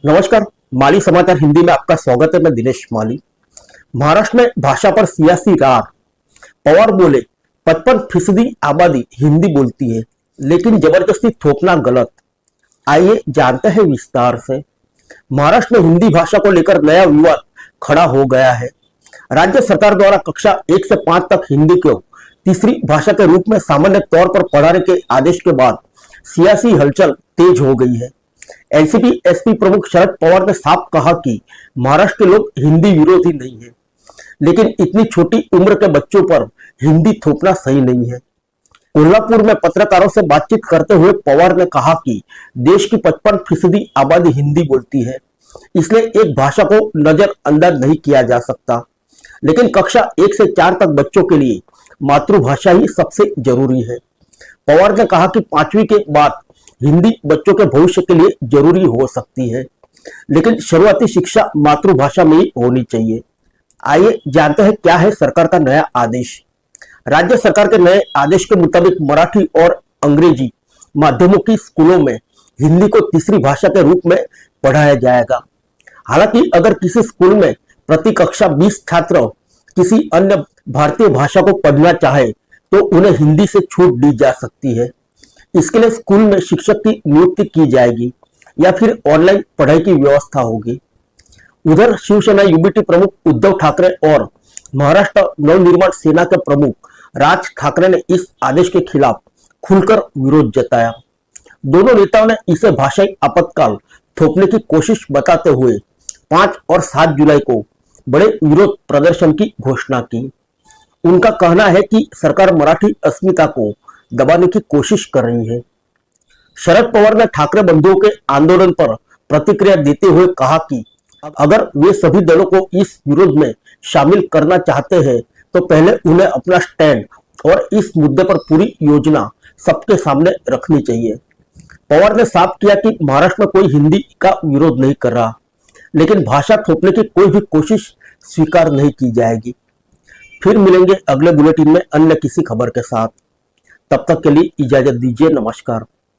नमस्कार। माली समाचार हिंदी में आपका स्वागत है। मैं दिनेश माली। महाराष्ट्र में भाषा पर सियासी रार। पवार बोले 55% आबादी हिंदी बोलती है, लेकिन जबरदस्ती थोपना गलत। आइए जानते हैं विस्तार से। महाराष्ट्र में हिंदी भाषा को लेकर नया विवाद खड़ा हो गया है। राज्य सरकार द्वारा कक्षा 1 से 5 तक हिंदी को तीसरी भाषा के रूप में सामान्य तौर पर पढ़ाने के आदेश के बाद सियासी हलचल तेज हो गई है। एनसीपी एसपी प्रमुख शरद पवार ने साफ कहा कि महाराष्ट्र के लोग हिंदी विरोधी नहीं है, लेकिन इतनी छोटी उम्र के बच्चों पर हिंदी थोपना सही नहीं है। कोल्हापुर में पत्रकारों से बातचीत करते हुए पवार ने कहा कि देश की 55% आबादी हिंदी बोलती है, इसलिए एक भाषा को नजरअंदाज नहीं किया जा सकता। लेकिन कक्षा 1 से 4 तक बच्चों के लिए मातृभाषा ही सबसे जरूरी है। पवार ने कहा कि 5वीं के बाद हिंदी बच्चों के भविष्य के लिए जरूरी हो सकती है, लेकिन शुरुआती शिक्षा मातृभाषा में ही होनी चाहिए। आइए जानते हैं क्या है सरकार का नया आदेश। राज्य सरकार के नए आदेश के मुताबिक मराठी और अंग्रेजी माध्यमों की स्कूलों में हिंदी को तीसरी भाषा के रूप में पढ़ाया जाएगा। हालांकि अगर किसी स्कूल में प्रति कक्षा 20 छात्र किसी अन्य भारतीय भाषा को पढ़ना चाहे तो उन्हें हिंदी से छूट दी जा सकती है। इसके लिए स्कूल में शिक्षक की नियुक्ति की जाएगी या फिर ऑनलाइन पढ़ाई की व्यवस्था होगी। उधर शिवसेना यूबीटी प्रमुख उद्धव ठाकरे और महाराष्ट्र नवनिर्माण सेना के प्रमुख राज ठाकरे ने इस आदेश के खिलाफ खुलकर विरोध जताया। दोनों नेताओं ने इसे भाषाई आपातकाल थोपने की कोशिश बताते हुए 5 और 7 जुलाई को बड़े विरोध प्रदर्शन की घोषणा की। उनका कहना है कि सरकार मराठी अस्मिता को दबाने की कोशिश कर रही है। शरद पवार ने ठाकरे बंधुओं के आंदोलन पर प्रतिक्रिया देते हुए कहा कि अगर वे सभी दलों को इस विरोध में शामिल करना चाहते हैं तो पहले उन्हें अपना स्टैंड और इस मुद्दे पर पूरी योजना सबके सामने रखनी चाहिए। पवार ने साफ किया कि महाराष्ट्र में कोई हिंदी का विरोध नहीं कर रहा, लेकिन भाषा थोपने की कोई भी कोशिश स्वीकार नहीं की जाएगी। फिर मिलेंगे अगले बुलेटिन में अन्य किसी खबर के साथ। तब तक के लिए इजाजत दीजिए। नमस्कार।